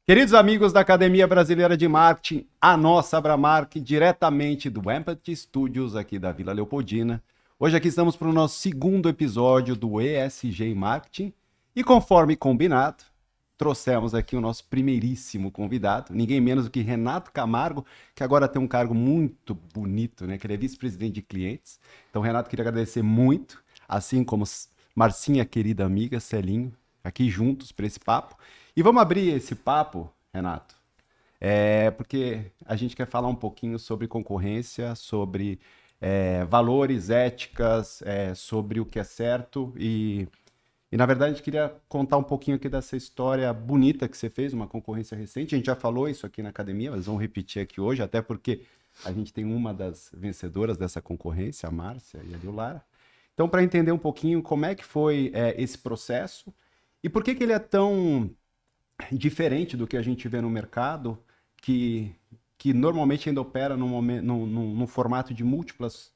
Queridos amigos da Academia Brasileira de Marketing, a nossa Abramark, diretamente do Empathy Studios aqui da Vila Leopoldina. Hoje aqui estamos para o nosso segundo episódio do ESG Marketing e conforme combinado, trouxemos aqui o nosso primeiríssimo convidado, ninguém menos do que Renato Camargo, que agora tem um cargo muito bonito, né? Que ele é vice-presidente de clientes. Então, Renato, queria agradecer muito, assim como Marcinha, querida amiga, Celinho, aqui juntos para esse papo. E vamos abrir esse papo, Renato, porque a gente quer falar um pouquinho sobre concorrência, sobre valores, éticas, sobre o que é certo e, na verdade, a gente queria contar um pouquinho aqui dessa história bonita que você fez, uma concorrência recente. A gente já falou isso aqui na academia, mas vamos repetir aqui hoje, até porque a gente tem uma das vencedoras dessa concorrência, a Márcia e a Liulara. Então, para entender um pouquinho como é que foi esse processo e por que que ele é tão diferente do que a gente vê no mercado, que normalmente ainda opera num formato de múltiplas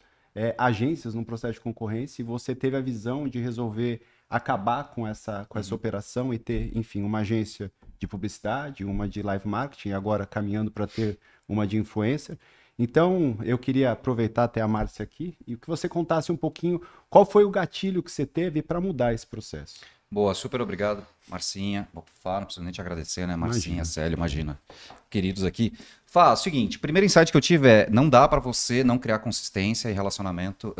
agências num processo de concorrência, e você teve a visão de resolver acabar com essa operação e ter, enfim, uma agência de publicidade, uma de live marketing, agora caminhando para ter uma de influencer. Então, eu queria aproveitar até a Márcia aqui e que você contasse um pouquinho qual foi o gatilho que você teve para mudar esse processo. Boa, super obrigado, Marcinha. Fá, não preciso nem te agradecer, né? Marcinha, Imagina. Célio, imagina. Queridos aqui. Fá, seguinte, o primeiro insight que eu tive é, não dá para você não criar consistência e relacionamento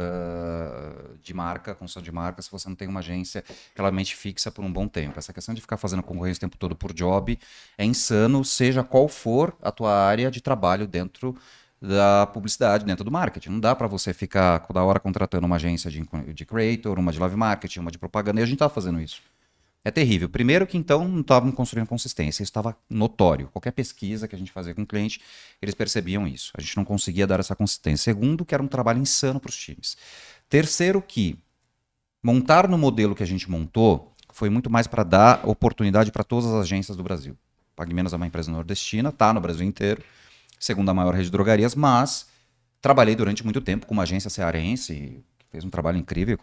de marca, construção de marca, se você não tem uma agência realmente fixa por um bom tempo. Essa questão de ficar fazendo concorrência o tempo todo por job é insano, seja qual for a tua área de trabalho dentro da publicidade, dentro do marketing. Não dá para você ficar toda hora contratando uma agência de creator, uma de live marketing, uma de propaganda, e a gente tá fazendo isso. É terrível. Primeiro que então não estavam construindo consistência, isso estava notório. Qualquer pesquisa que a gente fazia com o cliente, eles percebiam isso. A gente não conseguia dar essa consistência. Segundo, que era um trabalho insano para os times. Terceiro, que montar no modelo que a gente montou foi muito mais para dar oportunidade para todas as agências do Brasil. Pague Menos é uma empresa nordestina, tá no Brasil inteiro, segunda maior rede de drogarias, mas trabalhei durante muito tempo com uma agência cearense, que fez um trabalho incrível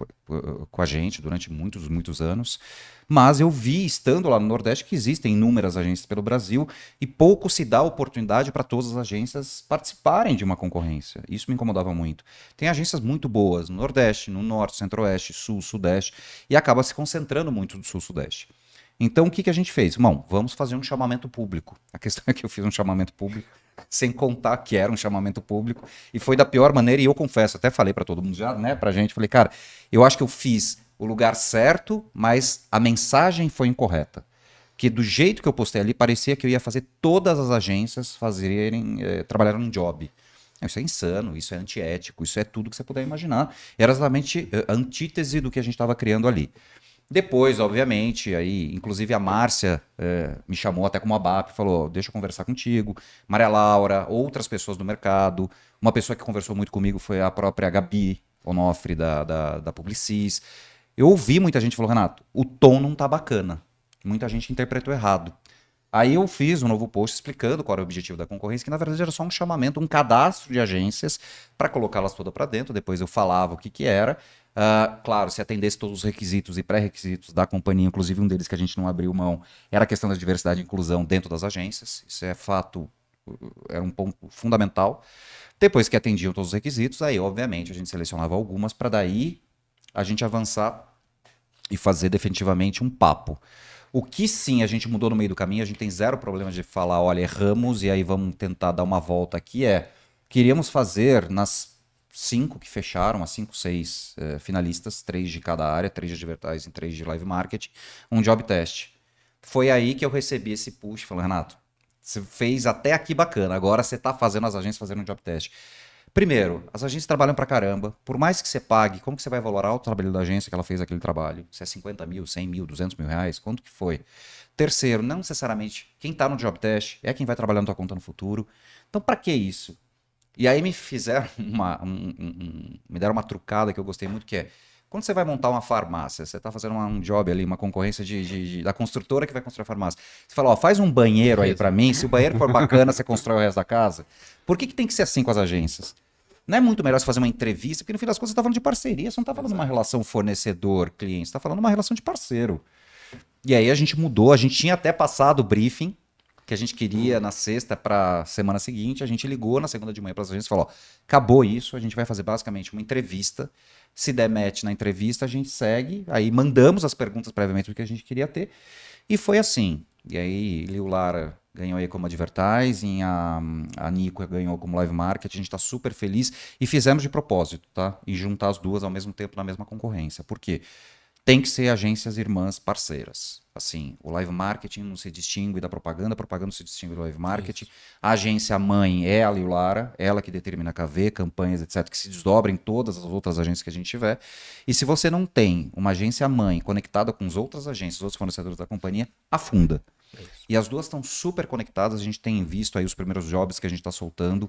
com a gente durante muitos, muitos anos. Mas eu vi, estando lá no Nordeste, que existem inúmeras agências pelo Brasil e pouco se dá oportunidade para todas as agências participarem de uma concorrência. Isso me incomodava muito. Tem agências muito boas no Nordeste, no Norte, Centro-Oeste, Sul, Sudeste, e acaba se concentrando muito no Sul-Sudeste. Então, o que a gente fez? Bom, vamos fazer um chamamento público. A questão é que eu fiz um chamamento público sem contar que era um chamamento público, e foi da pior maneira, e eu confesso, até falei para todo mundo já, né, pra gente, falei, cara, eu acho que eu fiz o lugar certo, mas a mensagem foi incorreta. Que do jeito que eu postei ali, parecia que eu ia fazer todas as agências trabalharem um job. Isso é insano, isso é antiético, isso é tudo que você puder imaginar. Era exatamente a antítese do que a gente estava criando ali. Depois, obviamente, aí, inclusive a Márcia me chamou até como ABAP, falou, deixa eu conversar contigo. Maria Laura, outras pessoas do mercado. Uma pessoa que conversou muito comigo foi a própria Gabi Onofre, da Publicis. Eu ouvi muita gente falou, Renato, o tom não tá bacana. Muita gente interpretou errado. Aí eu fiz um novo post explicando qual era o objetivo da concorrência, que na verdade era só um chamamento, um cadastro de agências para colocá-las todas para dentro. Depois eu falava o que era. Claro, se atendesse todos os requisitos e pré-requisitos da companhia, inclusive um deles que a gente não abriu mão, era a questão da diversidade e inclusão dentro das agências. Isso é fato, era um ponto fundamental. Depois que atendiam todos os requisitos, aí obviamente a gente selecionava algumas para daí a gente avançar e fazer definitivamente um papo. O que sim a gente mudou no meio do caminho, a gente tem zero problema de falar, olha, erramos e aí vamos tentar dar uma volta aqui, queríamos fazer nas 5 que fecharam, as 5, 6 finalistas, 3 de cada área, 3 de advertising, 3 de live marketing, um job test. Foi aí que eu recebi esse push, falando, Renato, você fez até aqui bacana, agora você está fazendo as agências fazendo um job test. Primeiro, as agências trabalham pra caramba. Por mais que você pague, como que você vai valorar o trabalho da agência que ela fez aquele trabalho? Se é 50 mil, 100 mil, 200 mil reais, quanto que foi? Terceiro, não necessariamente quem tá no job test é quem vai trabalhar na tua conta no futuro. Então, pra que isso? E aí me fizeram me deram uma trucada que eu gostei muito, que é, quando você vai montar uma farmácia, você está fazendo um job ali, uma concorrência da construtora que vai construir a farmácia. Você fala, ó, faz um banheiro aí para mim, se o banheiro for bacana, você constrói o resto da casa. Por que tem que ser assim com as agências? Não é muito melhor você fazer uma entrevista, porque no fim das contas você está falando de parceria, você não está falando de uma relação fornecedor-cliente, você está falando de uma relação de parceiro. E aí a gente mudou, a gente tinha até passado o briefing, que a gente queria na sexta para semana seguinte, a gente ligou na segunda de manhã para as agências e falou, ó, acabou isso, a gente vai fazer basicamente uma entrevista, se der match na entrevista, a gente segue, aí mandamos as perguntas previamente do que a gente queria ter, e foi assim. E aí, Liu Lara ganhou aí como advertising, a Nico ganhou como live marketing, a gente está super feliz e fizemos de propósito, tá? E juntar as duas ao mesmo tempo na mesma concorrência. Por quê? Tem que ser agências irmãs parceiras. Assim, o live marketing não se distingue da propaganda, a propaganda não se distingue do live marketing. Isso. A agência mãe é a Liu Lara, ela que determina KV, campanhas, etc., que se desdobra em todas as outras agências que a gente tiver. E se você não tem uma agência mãe conectada com as outras agências, os outros fornecedores da companhia, afunda. Isso. E as duas estão super conectadas, a gente tem visto aí os primeiros jobs que a gente está soltando.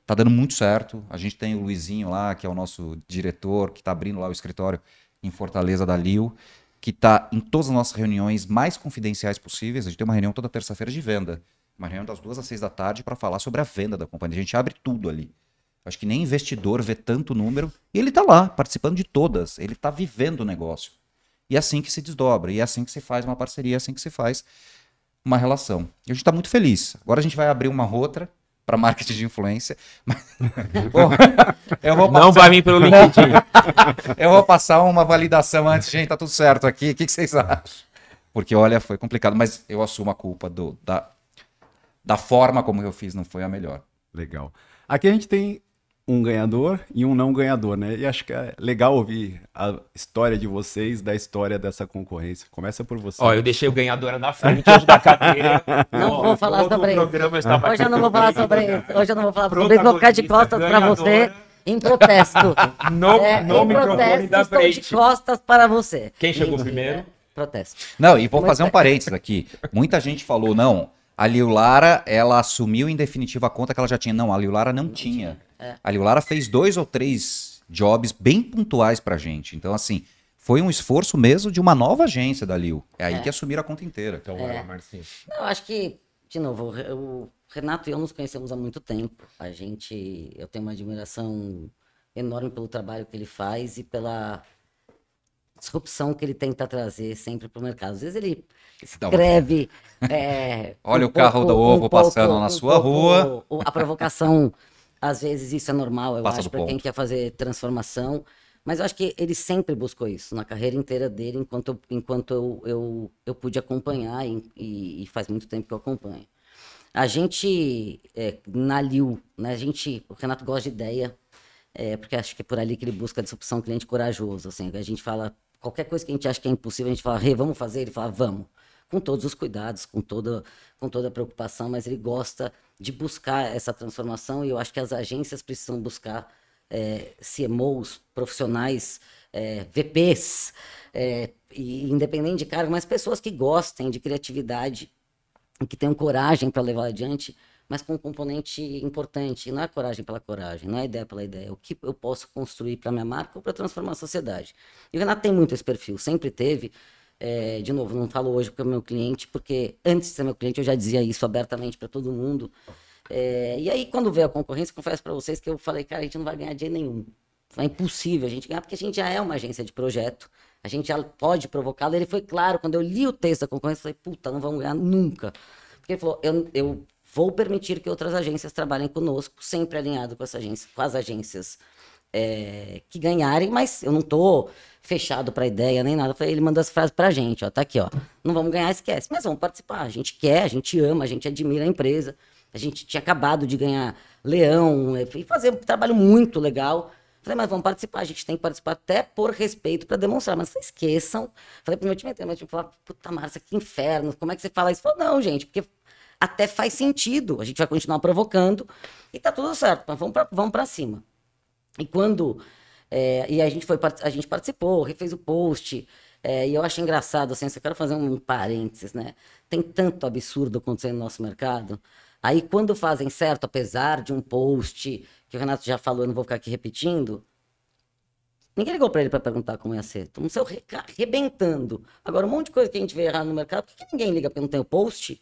Tá dando muito certo. A gente tem o Luizinho lá, que é o nosso diretor, que está abrindo lá o escritório em Fortaleza da Liu, que está em todas as nossas reuniões mais confidenciais possíveis. A gente tem uma reunião toda terça-feira de venda. Uma reunião das 2 às 6 da tarde para falar sobre a venda da companhia. A gente abre tudo ali. Acho que nem investidor vê tanto número. E ele está lá, participando de todas. Ele está vivendo o negócio. E é assim que se desdobra. E é assim que se faz uma parceria, é assim que se faz uma relação. E a gente está muito feliz. Agora a gente vai abrir uma outra para marketing de influência. Não vai vir pelo LinkedIn. Eu vou passar uma validação antes. Gente, tá tudo certo aqui. O que vocês acham? Porque, olha, foi complicado. Mas eu assumo a culpa da forma como eu fiz. Não foi a melhor. Legal. Aqui a gente tem um ganhador e um não ganhador, né? E acho que é legal ouvir a história de vocês, da história dessa concorrência. Começa por você. Ó, eu deixei o ganhador na frente hoje da cadeira. Não vou falar sobre isso. Hoje eu não vou falar sobre isso. Hoje eu não vou falar sobre isso. Vou ficar de costas para você em protesto. No microfone da frente. Estou de costas para você. Quem chegou primeiro? Protesto. Não, e vou fazer um parênteses aqui. Muita gente falou, não, a Liu Lara, ela assumiu em definitivo a conta que ela já tinha. Não, a Liu Lara não tinha. A Liu Lara fez 2 ou 3 jobs bem pontuais pra gente. Então, assim, foi um esforço mesmo de uma nova agência da Liu. É aí que assumiram a conta inteira. Então, vai lá, Marcinho. Eu acho que, de novo, o Renato e eu nos conhecemos há muito tempo. Eu tenho uma admiração enorme pelo trabalho que ele faz e pela disrupção que ele tenta trazer sempre para o mercado. Às vezes ele escreve... Olha o carro do ovo passando na sua rua. A provocação, às vezes isso é normal, eu Passa acho, para quem quer fazer transformação. Mas eu acho que ele sempre buscou isso, na carreira inteira dele, enquanto eu pude acompanhar, e faz muito tempo que eu acompanho. A gente, na Liu, né, o Renato gosta de ideia, porque acho que é por ali que ele busca a disrupção, cliente corajoso. Assim, a gente fala, qualquer coisa que a gente acha que é impossível, a gente fala, vamos fazer? Ele fala, vamos. Com todos os cuidados, com toda a preocupação, mas ele gosta de buscar essa transformação, e eu acho que as agências precisam buscar CMOs, profissionais, VPs, e independente de cargo, mas pessoas que gostem de criatividade e que tenham coragem para levar adiante, mas com um componente importante. E não é coragem pela coragem, não é ideia pela ideia. O que eu posso construir para minha marca ou para transformar a sociedade. E o Renato tem muito esse perfil, sempre teve. De novo, não falo hoje porque é meu cliente, porque antes de ser meu cliente eu já dizia isso abertamente para todo mundo. E aí, quando veio a concorrência, confesso para vocês que eu falei, cara, a gente não vai ganhar dinheiro nenhum. É impossível a gente ganhar, porque a gente já é uma agência de projeto, a gente já pode provocá-lo. Ele foi claro, quando eu li o texto da concorrência, eu falei, puta, não vamos ganhar nunca. Porque ele falou, eu vou permitir que outras agências trabalhem conosco, sempre alinhado com as agências que ganharem, mas eu não tô fechado para ideia nem nada. Ele mandou as frases pra gente, ó, tá aqui, ó. Não vamos ganhar, esquece, mas vamos participar. A gente quer, a gente ama, a gente admira a empresa. A gente tinha acabado de ganhar Leão e fazer um trabalho muito legal. Falei, mas vamos participar, a gente tem que participar até por respeito para demonstrar, mas não esqueçam. Falei pro meu time falou, puta Márcia, que inferno, como é que você fala isso? Falei, não, gente, porque até faz sentido, a gente vai continuar provocando e tá tudo certo, mas vamos para cima. E quando... e a gente participou, refez o post, e eu acho engraçado, assim, eu quero fazer um parênteses, né? Tem tanto absurdo acontecendo no nosso mercado. Aí, quando fazem certo, apesar de um post, que o Renato já falou, eu não vou ficar aqui repetindo, ninguém ligou para ele para perguntar como ia ser. Estamos arrebentando. Agora, um monte de coisa que a gente vê errado no mercado, por que ninguém liga porque não tem o post?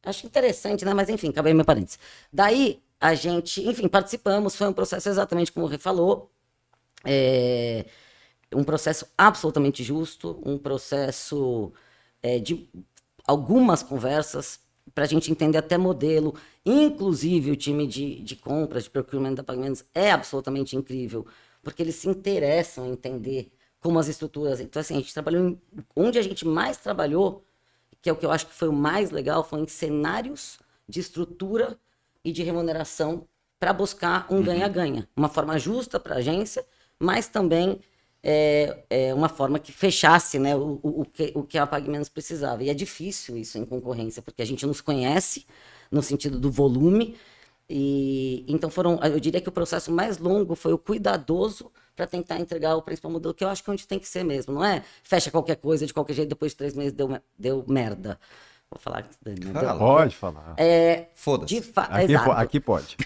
Acho interessante, né? Mas, enfim, acabei meu parênteses. Daí, a gente, enfim, participamos, foi um processo exatamente como o Rê falou, um processo absolutamente justo, um processo algumas conversas para a gente entender até modelo. Inclusive, o time de compras, de procurement da Pagamentos é absolutamente incrível, porque eles se interessam em entender como as estruturas... Então, assim, a gente trabalhou onde a gente mais trabalhou, que é o que eu acho que foi o mais legal, foi em cenários de estrutura e de remuneração para buscar um ganha-ganha. Uma forma justa para a agência, mas também uma forma que fechasse, né, o que a Pagamentos precisava. E é difícil isso em concorrência, porque a gente nos conhece no sentido do volume. E então eu diria que o processo mais longo foi o cuidadoso para tentar entregar o principal modelo, que eu acho que é onde tem que ser mesmo. Não é fecha qualquer coisa de qualquer jeito, depois de 3 meses deu merda. Vou falar. Pode falar. Foda-se. Aqui pode.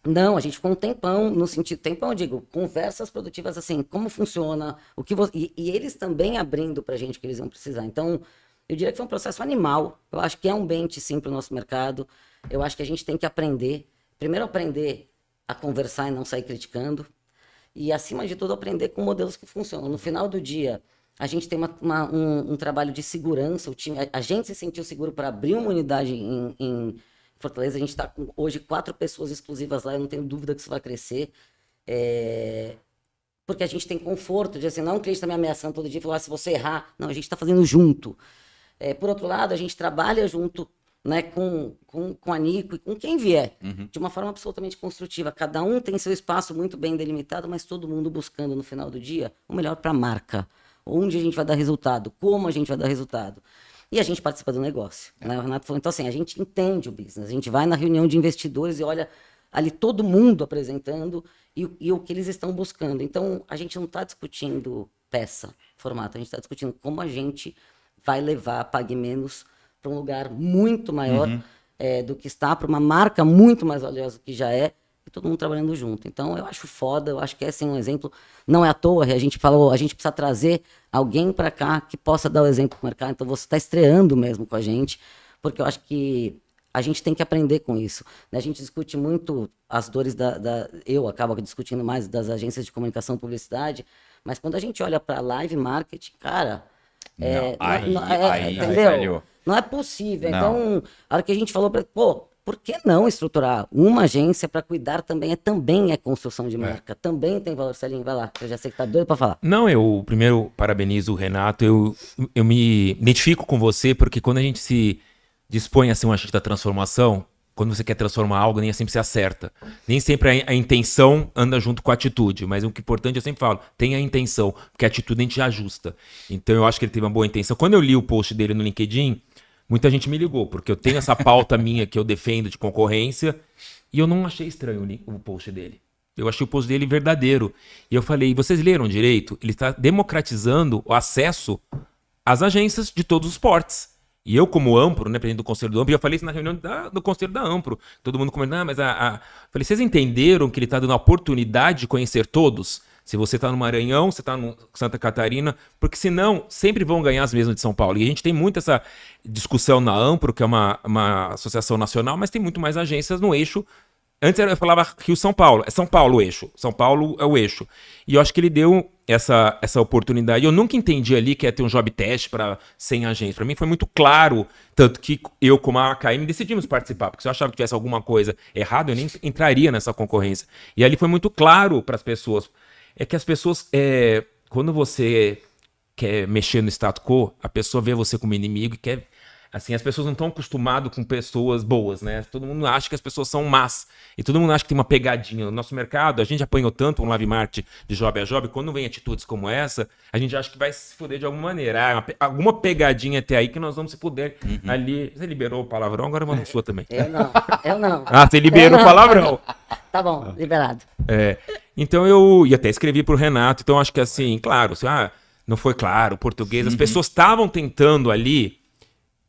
Não, a gente ficou um tempão, no sentido, tempão, eu digo, conversas produtivas assim, como funciona, o que e eles também abrindo pra gente o que eles iam precisar. Então, eu diria que foi um processo animal. Eu acho que é um bench, sim, pro nosso mercado. Eu acho que a gente tem que aprender, primeiro aprender a conversar e não sair criticando, e acima de tudo aprender com modelos que funcionam. No final do dia, a gente tem um trabalho de segurança, a gente se sentiu seguro para abrir uma unidade em Fortaleza. A gente está com hoje 4 pessoas exclusivas lá, eu não tenho dúvida que isso vai crescer, porque a gente tem conforto de assim, não é um cliente está me ameaçando todo dia e falar, se você errar, não, a gente está fazendo junto. Por outro lado, a gente trabalha junto, né, com a Nico e com quem vier, de uma forma absolutamente construtiva. Cada um tem seu espaço muito bem delimitado, mas todo mundo buscando no final do dia o melhor para a marca, onde a gente vai dar resultado, como a gente vai dar resultado. E a gente participa do negócio, né? O Renato falou, então assim, a gente entende o business, a gente vai na reunião de investidores e olha ali todo mundo apresentando e o que eles estão buscando. Então, a gente não está discutindo peça, formato, a gente está discutindo como a gente vai levar a Pague Menos para um lugar muito maior do que está, para uma marca muito mais valiosa do que já é, e todo mundo trabalhando junto. Então, eu acho foda, eu acho que é assim, um exemplo. Não é à toa, a gente falou, a gente precisa trazer alguém para cá que possa dar o exemplo para o mercado. Então, você está estreando mesmo com a gente, porque eu acho que a gente tem que aprender com isso. A gente discute muito as dores eu acabo discutindo mais das agências de comunicação e publicidade, mas quando a gente olha para live marketing, cara... entendeu? Não é possível. Não. Então, a hora que a gente falou, por que não estruturar uma agência para cuidar também é construção de marca, também tem valor. Celinho, vai lá, eu já sei que tá doido para falar. Não, eu primeiro parabenizo o Renato, eu me identifico com você, porque quando a gente se dispõe a ser um agente da transformação, quando você quer transformar algo, nem sempre se acerta. Nem sempre a intenção anda junto com a atitude, mas o que é importante, eu sempre falo, tem a intenção, porque a atitude a gente já ajusta. Então eu acho que ele teve uma boa intenção. Quando eu li o post dele no LinkedIn, muita gente me ligou, porque eu tenho essa pauta minha que eu defendo de concorrência, e eu não achei estranho o post dele. Eu achei o post dele verdadeiro. E eu falei, vocês leram direito? Ele está democratizando o acesso às agências de todos os portes. E eu, como Ampro, né, presidente do Conselho do Ampro, eu falei isso na reunião do Conselho da Ampro. Todo mundo comentando, mas falei, vocês entenderam que ele está dando a oportunidade de conhecer todos? Se você está no Maranhão, você está no Santa Catarina, porque senão sempre vão ganhar as mesmas de São Paulo. E a gente tem muito essa discussão na Ampro, que é uma associação nacional, mas tem muito mais agências no eixo. Antes eu falava Rio-São Paulo. É São Paulo o eixo. São Paulo é o eixo. E eu acho que ele deu essa oportunidade. Eu nunca entendi ali que ia ter um job test para 100 agências. Para mim foi muito claro, tanto que eu como a AKM decidimos participar, porque se eu achava que tivesse alguma coisa errada, eu nem entraria nessa concorrência. E ali foi muito claro para as pessoas. É que as pessoas, quando você quer mexer no status quo, a pessoa vê você como inimigo e quer... Assim, as pessoas não estão acostumadas com pessoas boas, né? Todo mundo acha que as pessoas são más. E todo mundo acha que tem uma pegadinha. No nosso mercado, a gente apanhou tanto um live marketing de job a job. Quando vem atitudes como essa, a gente acha que vai se fuder de alguma maneira. Alguma pegadinha até aí que nós vamos se fuder ali. Você liberou o palavrão, agora eu mando sua também. Eu não. Ah, você liberou o palavrão. Tá bom, liberado. Então eu até escrevi pro Renato. Então acho que assim, claro, não foi claro o português. As pessoas estavam tentando ali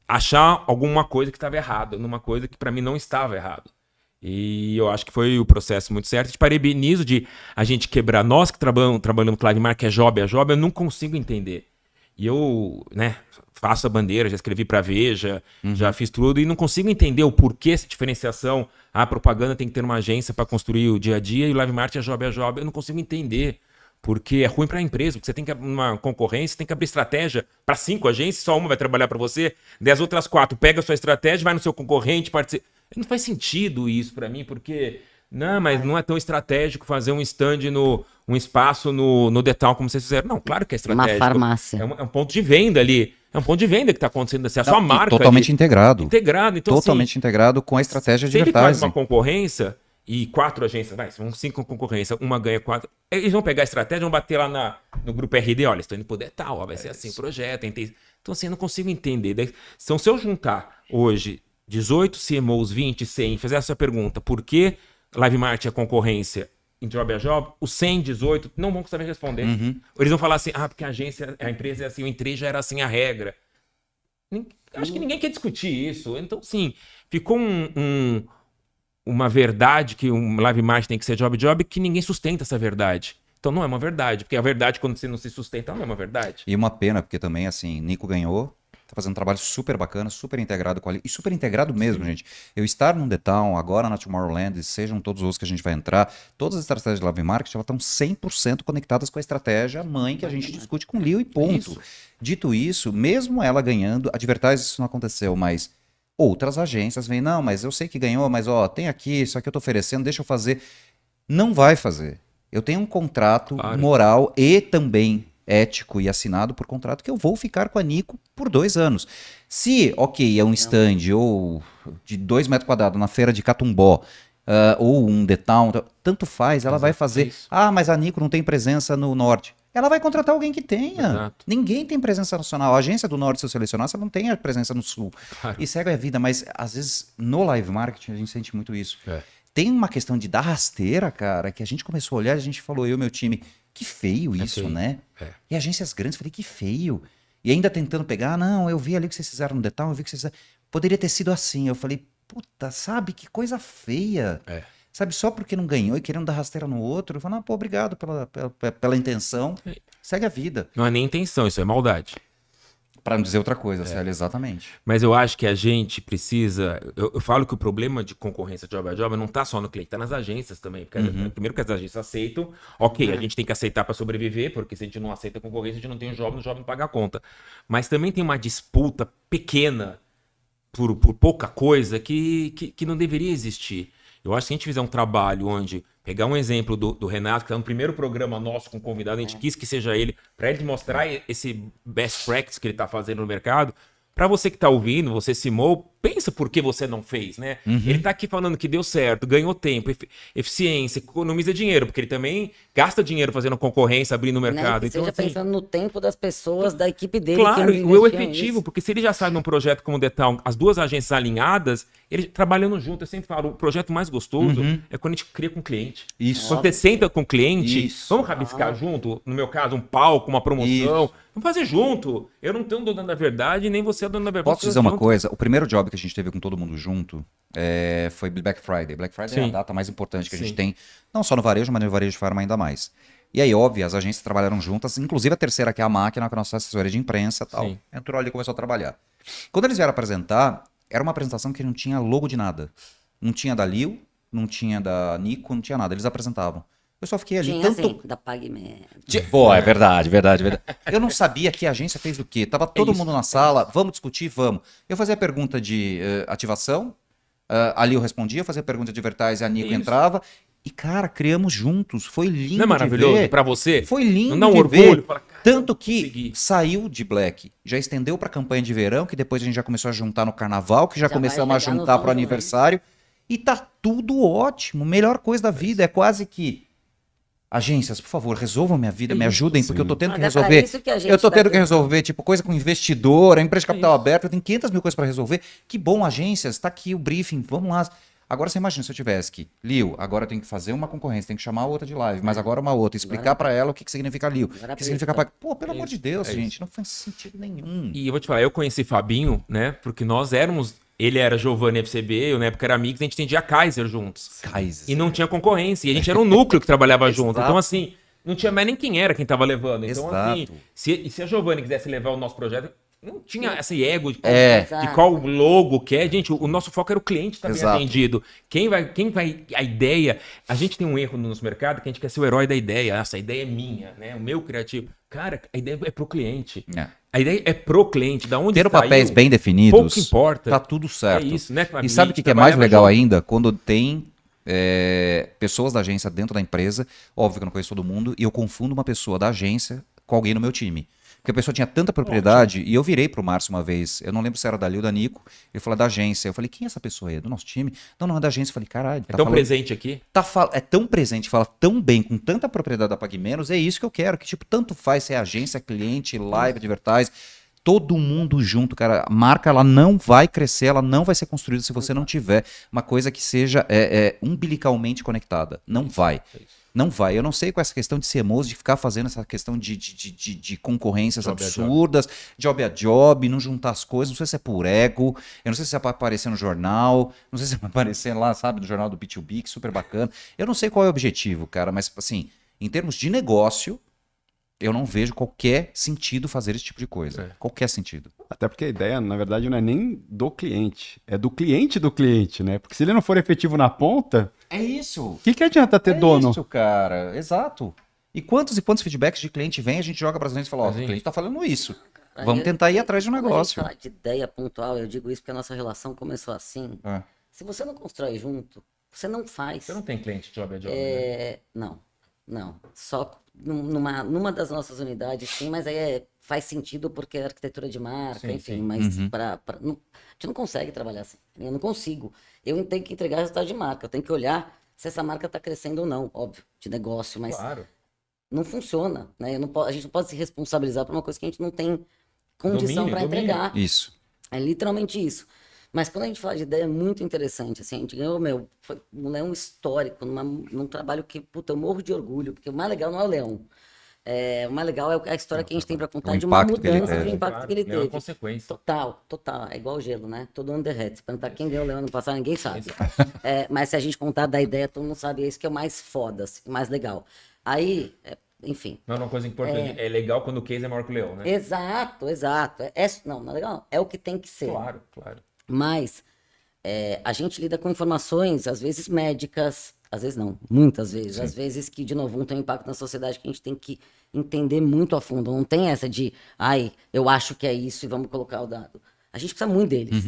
achar alguma coisa que estava errada, numa coisa que para mim não estava errado. E eu acho que foi o processo muito certo. Te parabenizo de a gente quebrar. Nós que trabalhamos com Live Marketing, é job, eu não consigo entender. E eu, né, faço a bandeira, já escrevi para Veja, já fiz tudo, e não consigo entender o porquê essa diferenciação. A propaganda tem que ter uma agência para construir o dia a dia, e o Live Marketing é job, eu não consigo entender. Porque é ruim para a empresa, porque você tem que uma concorrência, tem que abrir estratégia para 5 agências, só uma vai trabalhar para você, 10 outras 4 pega a sua estratégia, vai no seu concorrente, participa. Não faz sentido isso para mim, porque não, mas não é tão estratégico fazer um stand um espaço no Detal como vocês fizeram. Não, claro que é estratégico. Uma farmácia. É um ponto de venda ali. É um ponto de venda que está acontecendo assim. A sua marca. Totalmente integrado. Integrado. Então, totalmente assim, integrado com a estratégia de se ele faz advertising. uma concorrência e 4 agências, são 5 concorrência, uma ganha 4. Eles vão pegar a estratégia, vão bater lá no grupo RD, olha, estou indo pro Detal, vai ser assim o projeto. Então, assim, eu não consigo entender. Então, se eu juntar hoje 18 CMOs, 20, 100, fazer essa pergunta, por que Live Marketing é concorrência em Job a Job, os 100, 18 não vão saber responder. Eles vão falar assim, porque a empresa é assim, o entrei já era assim a regra. Acho que ninguém quer discutir isso. Então, sim, ficou uma verdade que um Live Marketing tem que ser Job a Job que ninguém sustenta essa verdade. Então não é uma verdade, porque a verdade quando você não se sustenta não é uma verdade. E uma pena, porque também, assim, Nico ganhou, tá fazendo um trabalho super bacana, super integrado com a... E super integrado mesmo, gente. Eu estar num The Town, agora na Tomorrowland, sejam todos os que a gente vai entrar, todas as estratégias de Live Marketing, elas estão 100% conectadas com a estratégia mãe que a gente discute com o Leo e ponto. Isso. Dito isso, mesmo ela ganhando, advertising isso não aconteceu, mas outras agências vêm, não, mas eu sei que ganhou, mas ó, tem aqui, isso aqui eu tô oferecendo, deixa eu fazer. Não vai fazer. Eu tenho um contrato moral e também ético e assinado por contrato que eu vou ficar com a Nico por 2 anos. Se, ok, é um stand ou de 2 metros quadrados na feira de Catumbó, ou um The Town, tanto faz, ela vai fazer. Mas a Nico não tem presença no norte. Ela vai contratar alguém que tenha. Exato. Ninguém tem presença nacional. A agência do norte, se eu selecionar, você não tem a presença no sul. Claro. E segue a vida, mas às vezes no live marketing a gente sente muito isso. É. Tem uma questão de dar rasteira, cara, que a gente começou a olhar, a gente falou, eu e meu time, que feio isso, feio. né? É. E agências grandes, falei, que feio. E ainda tentando pegar, não, eu vi ali o que vocês fizeram no Detal, eu vi que vocês fizeram. Poderia ter sido assim. Eu falei, puta, sabe, que coisa feia. É. Sabe, só porque não ganhou e querendo dar rasteira no outro, eu falo, pô, obrigado pela intenção, segue a vida. Não é nem intenção, isso é maldade. Pra não dizer outra coisa, Célio, exatamente. Mas eu acho que a gente precisa... Eu falo que o problema de concorrência Job a Job não tá só no cliente, tá nas agências também. Porque, primeiro que as agências aceitam. Ok, a gente tem que aceitar para sobreviver, porque se a gente não aceita a concorrência, a gente não tem o job não paga a conta. Mas também tem uma disputa pequena por pouca coisa que não deveria existir. Eu acho que se a gente fizer um trabalho onde... Pegar um exemplo do Renato, que está no primeiro programa nosso com convidado, a gente quis que seja ele, para ele mostrar esse best practice que ele está fazendo no mercado. Para você que está ouvindo, você simou, pensa por que você não fez, né? Ele está aqui falando que deu certo, ganhou tempo, eficiência, economiza dinheiro, porque ele também gasta dinheiro fazendo concorrência, abrindo o mercado. Né? Então, Seja assim, pensando no tempo das pessoas, da equipe dele. claro, que o eu investiam efetivo, nisso. porque se ele já sai num projeto como o Detal, as duas agências alinhadas, ele trabalhando junto, eu sempre falo, o projeto mais gostoso é quando a gente cria com o cliente. Isso. Quando você senta com o cliente, Isso. vamos rabiscar junto, no meu caso, um palco, uma promoção, vamos fazer junto. Eu não tenho dono da verdade, nem você é dono da verdade. Posso dizer uma coisa? O primeiro job que a gente teve com todo mundo junto foi Black Friday. Black Friday é a data mais importante que a gente tem, não só no varejo, mas no varejo de farma ainda mais. E aí, óbvio, as agências trabalharam juntas, inclusive a terceira, que é a Máquina, que é a nossa assessoria de imprensa e tal. Sim. Entrou ali e começou a trabalhar. Quando eles vieram apresentar, era uma apresentação que não tinha logo de nada. Não tinha da Lio, não tinha da Nico, não tinha nada. Eles apresentavam. Eu só fiquei ali Tinha tanto... assim, da PagMed. Pô, é verdade. Eu não sabia que a agência fez o quê. Tava todo mundo na sala, vamos discutir, vamos. Eu fazia a pergunta de ativação, a Lio respondia, eu fazia a pergunta de advertising, a Nico entrava. E, cara, criamos juntos. Foi lindo. Não é maravilhoso de ver. pra você? Foi lindo Não dá um de orgulho? ver. Fala, cara, Tanto que consegui. saiu de Black, já estendeu pra campanha de verão, que depois a gente já começou a juntar no carnaval, que já Já começamos vai a chegar no juntar São pro João. aniversário. E tá tudo ótimo. Melhor coisa da vida. É quase que... Agências, por favor, resolvam minha vida, me ajudem, porque eu tô tendo que Mas é pra resolver. isso que a gente Eu tô tá tendo que aqui. resolver, tipo, coisa com investidor, a empresa de capital aberto, eu tenho 500 mil coisas para resolver. Que bom, agências, tá aqui o briefing, vamos lá. Agora você imagina se eu tivesse que, Lio, agora eu tenho que fazer uma concorrência, tenho que chamar outra de live, mas agora uma outra, explicar para ela o que significa Lio, Agora o que significa aplica. Pô, pelo amor de Deus, É gente, não faz sentido nenhum. E eu vou te falar, eu conheci Fabinho, né? Porque nós éramos... Ele era Giovanni FCB, eu na época era amigos, a gente atendia a Kaiser juntos. Kaiser. E não tinha concorrência. E a gente era um núcleo que trabalhava junto. Exato. Então, assim, não tinha mais nem quem era quem tava levando. Então, Exato. assim, se a Giovanni quisesse levar o nosso projeto, Não tinha esse ego de, Exato. de qual logo que é. Gente, o nosso foco era o cliente estar bem Exato. atendido. Quem vai... A ideia... A gente tem um erro no nosso mercado que a gente quer ser o herói da ideia. Essa ideia é minha, né? O meu criativo. Cara, a ideia é pro cliente. É. A ideia é pro cliente. Da onde Ter saiu, papéis bem definidos, pouco importa. tá tudo certo. É isso, né? E sabe o que é mais legal ainda? Quando tem pessoas da agência dentro da empresa, óbvio que eu não conheço todo mundo, e eu confundo uma pessoa da agência com alguém no meu time. Porque a pessoa tinha tanta propriedade, e eu virei pro Márcio uma vez, eu não lembro se era da Lil ou da Nico, ele falou da agência. Eu falei, quem é essa pessoa aí? É do nosso time? Não, não, é da agência. Eu falei, caralho. É tão presente aqui. É tão presente, fala tão bem, com tanta propriedade da PagMenos, é isso que eu quero, que tipo, tanto faz se é agência, cliente, live, advertise, todo mundo junto, cara. A marca, ela não vai crescer, ela não vai ser construída se você não tiver uma coisa que seja umbilicalmente conectada. Não vai. Não vai. Eu não sei com essa questão de CMOs, de ficar fazendo essa questão de concorrências Job a absurdas, job a job, não juntar as coisas. Não sei se é por ego, eu não sei se é para aparecer no jornal, não sei se é para aparecer lá, sabe, no jornal do B2B, que é super bacana. Eu não sei qual é o objetivo, cara, mas assim, em termos de negócio, eu não vejo qualquer sentido fazer esse tipo de coisa. É. Qualquer sentido. Até porque a ideia, na verdade, não é nem do cliente, é do cliente, né? Porque se ele não for efetivo na ponta, É isso. o que adianta ter dono? Isso, cara. Exato. E quantos feedbacks de cliente vem, a gente joga para os clientes e fala, ó, o Sim. cliente tá falando isso. Aí Vamos tentar ir atrás de um quando a gente negócio. fala de ideia pontual, eu digo isso porque a nossa relação começou assim. É. Se você não constrói junto, você não faz. Você não tem cliente job a job, né? Não. Só numa das nossas unidades, sim, mas aí faz sentido porque é arquitetura de marca, Sim, enfim, sim. mas a gente não consegue trabalhar assim. Eu não consigo. Eu tenho que entregar resultado de marca, eu tenho que olhar se essa marca está crescendo ou não, óbvio, de negócio, mas Claro. não funciona, né? A gente não pode se responsabilizar por uma coisa que a gente não tem condição Domínio, para domínio. entregar. Isso. É literalmente isso. Mas quando a gente fala de ideia, é muito interessante. Assim, a gente ganhou, foi um leão histórico, num trabalho que, puta, eu morro de orgulho, porque o mais legal não é o leão. O mais legal é a história que a gente tem para contar O de uma impacto que ele mudança, teve. do impacto que ele Leão é teve. consequência. Total. É igual o gelo, né? Todo ano derrete. Se perguntar quem ganhou o leão ano passado, ninguém sabe. Mas se a gente contar da ideia, todo mundo sabe. É isso que é o mais foda, assim, o mais legal. Aí, enfim. Não é uma coisa importante. É legal quando o case é maior que o leão, né? Exato. Não é legal. É o que tem que ser. Claro. Mas a gente lida com informações, às vezes médicas, às vezes não, muitas vezes. Sim. Às vezes que, de novo, tem um impacto na sociedade que a gente tem que entender muito a fundo. Não tem essa de, eu acho que é isso e vamos colocar o dado. A gente precisa muito deles.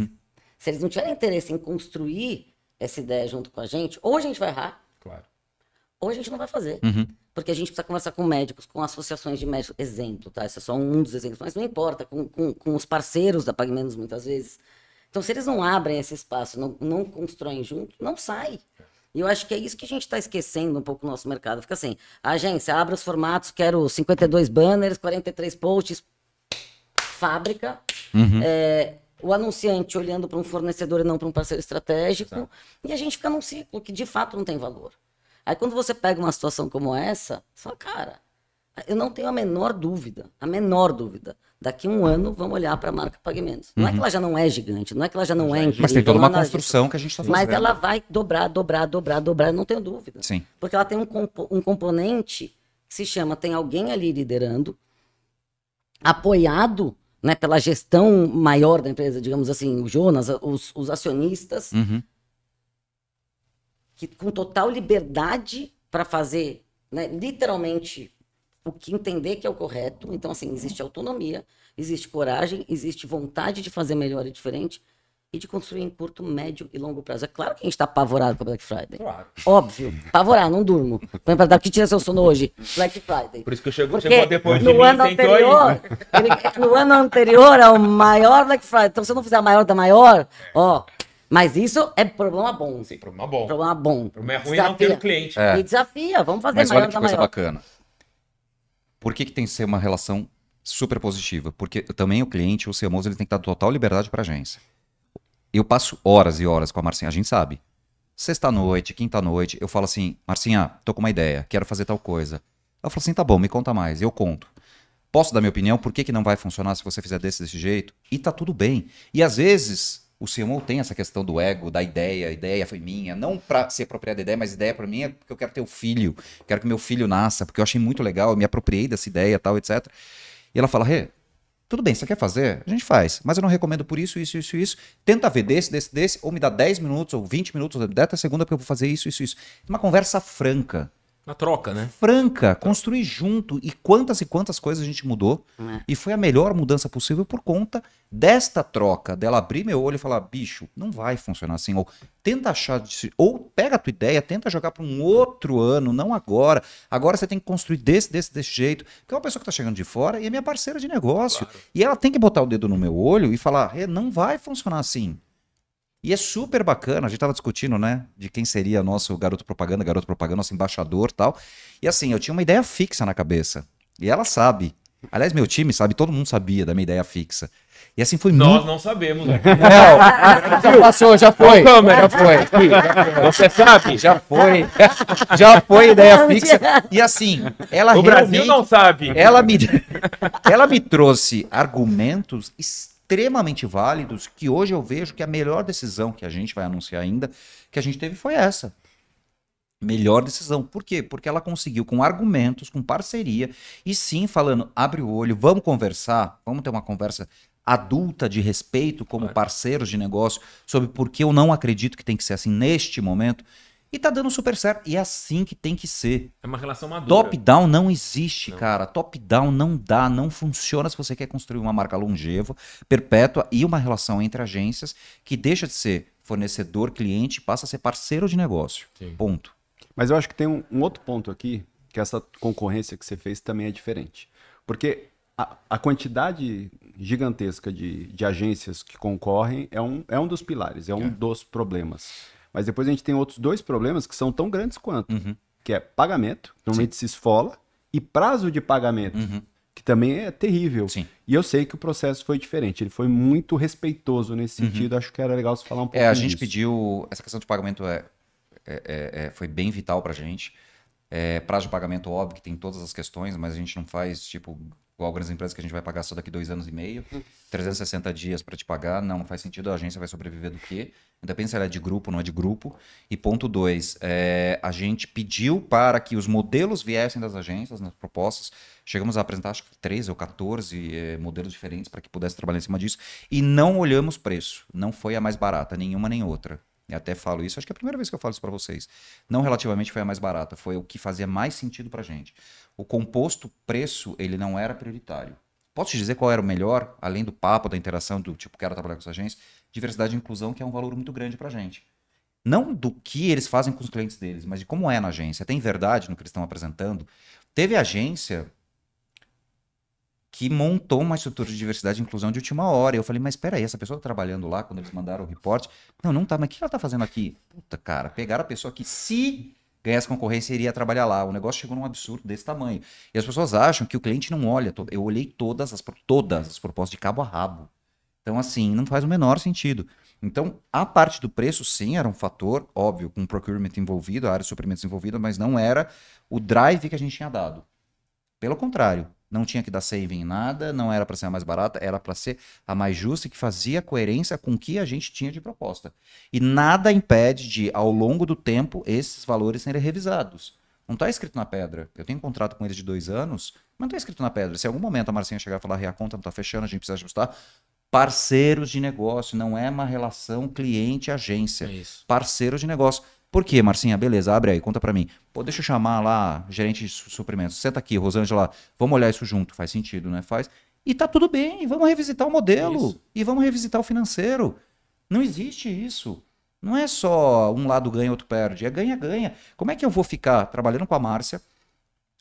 Se eles não tiverem interesse em construir essa ideia junto com a gente, ou a gente vai errar, Claro. ou a gente não vai fazer. Porque a gente precisa conversar com médicos, com associações de médicos. Exemplo, tá? Esse é só um dos exemplos, mas não importa, com os parceiros da PagMenos, muitas vezes. Então, se eles não abrem esse espaço, não constroem junto, não sai. E eu acho que é isso que a gente está esquecendo um pouco no nosso mercado. Fica assim, a agência abre os formatos, quero 52 banners, 43 posts, fábrica. O anunciante olhando para um fornecedor e não para um parceiro estratégico. Exato. E a gente fica num ciclo que de fato não tem valor. Aí quando você pega uma situação como essa, você fala, cara, eu não tenho a menor dúvida, daqui a um ano vamos olhar para a marca PagMenos. Não é que ela já não é gigante, não é que ela já não é incrível. Mas tem toda não uma é nada disso. construção que a gente está fazendo. Mas ela vai dobrar, não tenho dúvida. Sim. Porque ela tem um componente que se chama, tem alguém ali liderando, apoiado, né, pela gestão maior da empresa, digamos assim, o Jonas, os acionistas, que com total liberdade para fazer, né, literalmente o que entender que é o correto. Então, assim, existe autonomia, existe coragem, existe vontade de fazer melhor e diferente e de construir em curto, médio e longo prazo. É claro que a gente está apavorado com a Black Friday. Claro. Óbvio. Apavorado, não durmo. O que tira seu sono hoje? Black Friday. Por isso que chegou Porque depois de no mim ano e sentou aí. anterior, no ano anterior é o maior Black Friday. Então, se eu não fizer a maior da maior, mas isso é problema bom. Sim, problema bom. Problema bom. Problema ruim é não ter o cliente. Me desafia, vamos fazer Mas maior olha que da coisa maior. bacana. Por que tem que ser uma relação super positiva? Porque também o cliente, o CMOs, ele tem que dar total liberdade para a agência. Eu passo horas e horas com a Marcinha, a gente sabe. Sexta-noite, quinta-noite, eu falo assim, Marcinha, tô com uma ideia, quero fazer tal coisa. Ela fala assim, tá bom, me conta mais, eu conto. Posso dar minha opinião, por que não vai funcionar se você fizer desse jeito? E tá tudo bem. E às vezes, o CMO tem essa questão do ego, da ideia, a ideia foi minha, não para ser apropriada da ideia, mas ideia para mim é porque eu quero ter um filho, quero que meu filho nasça, porque eu achei muito legal, eu me apropriei dessa ideia, tal, etc. E ela fala, Tudo bem, você quer fazer? A gente faz. Mas eu não recomendo por isso, isso, isso, isso. Tenta ver desse, ou me dá 10 minutos, ou 20 minutos, ou 10 segundos, porque eu vou fazer isso, isso, isso. Uma conversa franca. Uma troca, né? Franca, construir junto. E quantas coisas a gente mudou. E foi a melhor mudança possível por conta desta troca, dela abrir meu olho e falar, bicho, não vai funcionar assim. Ou tenta achar, ou pega a tua ideia, tenta jogar para um outro ano, não agora. Agora você tem que construir desse jeito. Que é uma pessoa que está chegando de fora e é minha parceira de negócio. Claro. E ela tem que botar o dedo no meu olho e falar, não vai funcionar assim. E é super bacana, a gente tava discutindo, né, de quem seria nosso garoto propaganda, nosso embaixador e tal. E assim, eu tinha uma ideia fixa na cabeça. E ela sabe. Aliás, meu time sabe, todo mundo sabia da minha ideia fixa. E assim foi Nós não sabemos, né? Não, já passou, já foi. Já foi. Você sabe? Já foi. Já foi ideia fixa. E assim, ela o Brasil não sabe. Ela me trouxe argumentos extremamente válidos, que hoje eu vejo que a melhor decisão que a gente vai anunciar ainda, que a gente teve foi essa. Melhor decisão. Por quê? Porque ela conseguiu com argumentos, com parceria, e sim falando, abre o olho, vamos conversar, vamos ter uma conversa adulta de respeito como parceiros de negócio, sobre por que eu não acredito que tem que ser assim neste momento. E tá dando super certo. E é assim que tem que ser. É uma relação madura. Top-down não existe, cara. Top-down não dá, não funciona se você quer construir uma marca longeva, perpétua e uma relação entre agências que deixa de ser fornecedor-cliente e passa a ser parceiro de negócio. Sim. Ponto. Mas eu acho que tem um outro ponto aqui, que essa concorrência que você fez também é diferente. Porque a quantidade gigantesca de agências que concorrem é um dos pilares, é um dos problemas. Mas depois a gente tem outros dois problemas que são tão grandes quanto, que é pagamento, normalmente se esfola, e prazo de pagamento, que também é terrível. Sim. E eu sei que o processo foi diferente, ele foi muito respeitoso nesse sentido, acho que era legal você falar um pouco a gente pediu, essa questão de pagamento foi bem vital pra gente. Prazo de pagamento, óbvio que tem todas as questões, mas a gente não faz, tipo, igual grandes empresas que a gente vai pagar só daqui 2 anos e meio, 360 dias para te pagar, não faz sentido, a agência vai sobreviver do quê? Independente se ela é de grupo ou não é de grupo. E ponto 2, a gente pediu para que os modelos viessem das agências, nas propostas, chegamos a apresentar acho que 13 ou 14 modelos diferentes para que pudesse trabalhar em cima disso, e não olhamos preço, não foi a mais barata, nenhuma nem outra. Eu até falo isso, acho que é a primeira vez que eu falo isso para vocês. Não relativamente foi a mais barata, foi o que fazia mais sentido para a gente. O composto preço, ele não era prioritário. Posso te dizer qual era o melhor, além do papo, da interação, do tipo, quero trabalhar com essa agência? Diversidade e inclusão, que é um valor muito grande para a gente. Não do que eles fazem com os clientes deles, mas de como é na agência. Tem verdade no que eles estão apresentando. Teve agência que montou uma estrutura de diversidade e inclusão de última hora. E eu falei, mas espera aí, essa pessoa tá trabalhando lá, quando eles mandaram o report? Não tá, mas o que ela tá fazendo aqui? Puta, cara, pegaram a pessoa que se ganhasse concorrência iria trabalhar lá. O negócio chegou num absurdo desse tamanho. E as pessoas acham que o cliente não olha. Eu olhei todas as propostas de cabo a rabo. Então, assim, não faz o menor sentido. Então, a parte do preço, sim, era um fator, óbvio, com o procurement envolvido, a área de suprimentos envolvida, mas não era o drive que a gente tinha dado. Pelo contrário, não tinha que dar saving em nada, não era para ser a mais barata, era para ser a mais justa e que fazia coerência com o que a gente tinha de proposta. E nada impede de, ao longo do tempo, esses valores serem revisados. Não está escrito na pedra. Eu tenho um contrato com eles de 2 anos, mas não está escrito na pedra. Se em algum momento a Marcinha chegar e falar, a conta não está fechando, a gente precisa ajustar. Parceiros de negócio, não é uma relação cliente-agência. É isso. Parceiros de negócio. Por quê, Marcinha? Beleza, abre aí, conta pra mim. Pô, deixa eu chamar lá gerente de suprimentos. Senta aqui, Rosângela, vamos olhar isso junto. Faz sentido, né? Faz. E tá tudo bem, vamos revisitar o modelo. Isso. E vamos revisitar o financeiro. Não existe isso. Não é só um lado ganha, outro perde. É ganha-ganha. Como é que eu vou ficar trabalhando com a Márcia,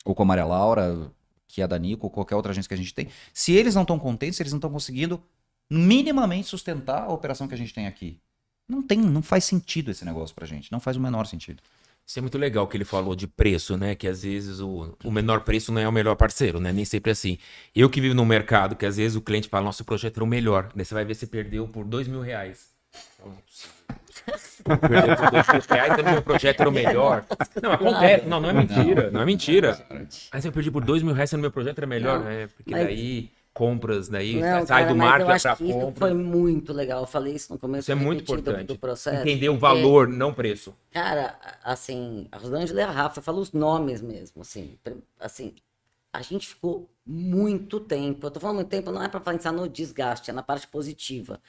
ou com a Maria Laura, que é da Nico, ou qualquer outra agência que a gente tem, se eles não estão contentes, se eles não estão conseguindo minimamente sustentar a operação que a gente tem aqui? Não faz sentido esse negócio pra gente. Não faz o menor sentido. Isso é muito legal que ele falou de preço, né? Que às vezes o menor preço não é o melhor parceiro, né? Nem sempre é assim. Eu que vivo num mercado que às vezes o cliente fala, nosso projeto era o melhor. Daí você vai ver se perdeu por R$2.000. Perdeu por R$2.000, meu projeto era o melhor. Não, acontece. Não é mentira. Não é mentira. Aí eu perdi por R$2.000 no meu projeto era melhor. Porque daí... compras, daí sai do marketing para compra. Isso foi muito legal. Eu falei isso no começo. Isso é muito importante. Do processo. Entender o valor, não preço. Cara, assim, a Rosângela e a Rafa falam os nomes mesmo, assim, a gente ficou muito tempo, eu tô falando muito tempo, não é para pensar no desgaste, é na parte positiva,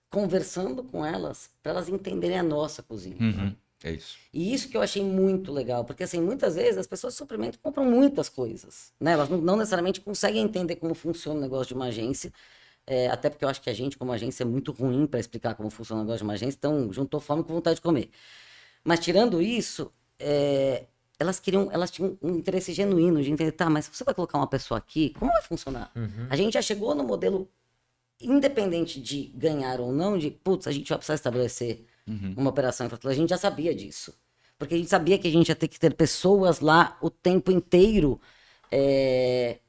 conversando com elas, para elas entenderem a nossa cozinha. É isso. E isso que eu achei muito legal, porque assim, muitas vezes as pessoas de suprimento compram muitas coisas, né? Elas não necessariamente conseguem entender como funciona o negócio de uma agência, até porque eu acho que a gente, como agência, é muito ruim para explicar como funciona o negócio de uma agência, então juntou fome com vontade de comer. Mas tirando isso, elas tinham um interesse genuíno de entender, tá, mas se você vai colocar uma pessoa aqui, como vai funcionar? A gente já chegou no modelo, independente de ganhar ou não, de, putz, a gente vai precisar estabelecer uma operação em Fortaleza, a gente já sabia disso. Porque a gente sabia que a gente ia ter que ter pessoas lá o tempo inteiro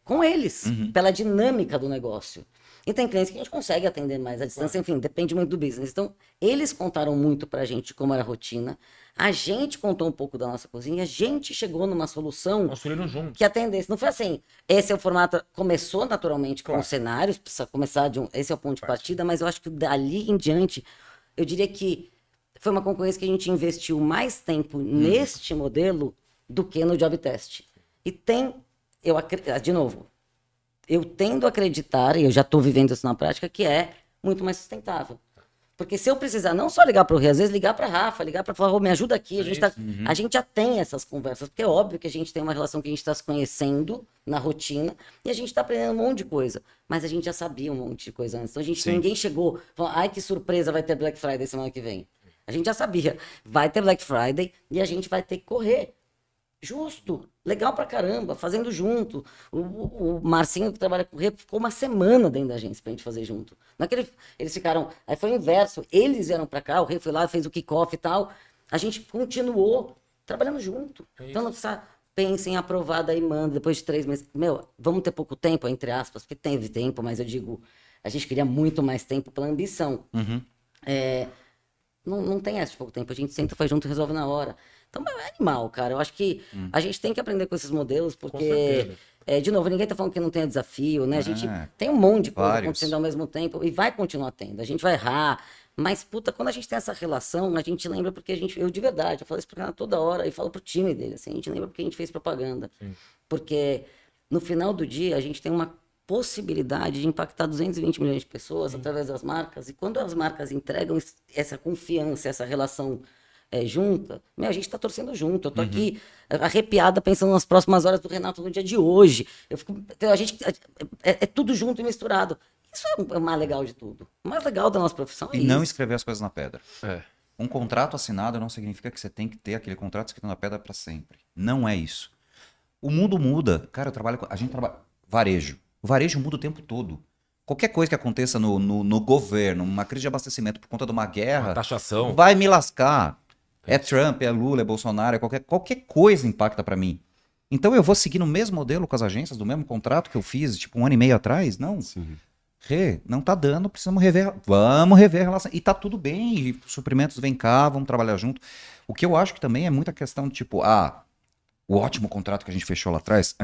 com eles, pela dinâmica do negócio. E tem clientes que a gente consegue atender mais à distância, enfim, depende muito do business. Então, eles contaram muito pra gente de como era a rotina, a gente contou um pouco da nossa cozinha, a gente chegou numa solução Construíram junto. que atendesse. Não foi assim, esse é o formato, começou naturalmente com os cenários, precisa começar esse é o ponto de partida, mas eu acho que dali em diante, eu diria que foi uma concorrência que a gente investiu mais tempo neste modelo do que no job test. E de novo, eu tendo a acreditar, e eu já estou vivendo isso na prática, que é muito mais sustentável. Porque se eu precisar não só ligar para o Rê, às vezes ligar para a Rafa, ligar para falar, me ajuda aqui, a gente já tem essas conversas, porque é óbvio que a gente tem uma relação que a gente está se conhecendo na rotina, e a gente está aprendendo um monte de coisa, mas a gente já sabia um monte de coisa antes. Então ninguém chegou, falou, ai que surpresa, vai ter Black Friday semana que vem. A gente já sabia, vai ter Black Friday e a gente vai ter que correr. Justo, legal pra caramba, fazendo junto. O Marcinho, que trabalha com o Rê, ficou uma semana dentro da agência pra gente fazer junto. Naquele, eles ficaram, aí foi o inverso, eles vieram pra cá, o Rê foi lá, fez o kickoff e tal, a gente continuou trabalhando junto. Então não precisa, pensem, aprovada e manda, depois de 3 meses. Meu, vamos ter pouco tempo, entre aspas, porque teve tempo, mas eu digo, a gente queria muito mais tempo pela ambição. Não tem essa de pouco tempo, a gente senta, faz junto e resolve na hora. Então é animal, cara. Eu acho que a gente tem que aprender com esses modelos, porque, de novo, ninguém tá falando que não tem desafio, né? A gente tem um monte de coisa acontecendo ao mesmo tempo e vai continuar tendo. A gente vai errar, mas, puta, quando a gente tem essa relação, a gente lembra porque eu de verdade, eu falo isso pro Renato toda hora e falo pro time dele, assim, a gente lembra porque a gente fez propaganda. Porque no final do dia, a gente tem uma possibilidade de impactar 220 milhões de pessoas através das marcas, e quando as marcas entregam essa confiança, essa relação junta, a gente tá torcendo junto. Eu tô aqui arrepiada pensando nas próximas horas do Renato no dia de hoje. É tudo junto e misturado. Isso é o mais legal de tudo. O mais legal da nossa profissão é E isso. não escrever as coisas na pedra. Um contrato assinado não significa que você tem que ter aquele contrato escrito na pedra para sempre. Não é isso. O mundo muda. Cara, a gente trabalha varejo. O varejo muda o tempo todo. Qualquer coisa que aconteça no governo, uma crise de abastecimento por conta de uma guerra, Uma taxação. vai me lascar. É Trump, é Lula, é Bolsonaro, qualquer coisa impacta para mim. Então eu vou seguir no mesmo modelo com as agências, do mesmo contrato que eu fiz, tipo 1 ano e meio atrás? Não. Rê, não tá dando, precisamos rever. Vamos rever a relação. E tá tudo bem, e suprimentos vem cá, vamos trabalhar junto. O que eu acho que também é muita questão de tipo, o ótimo contrato que a gente fechou lá atrás,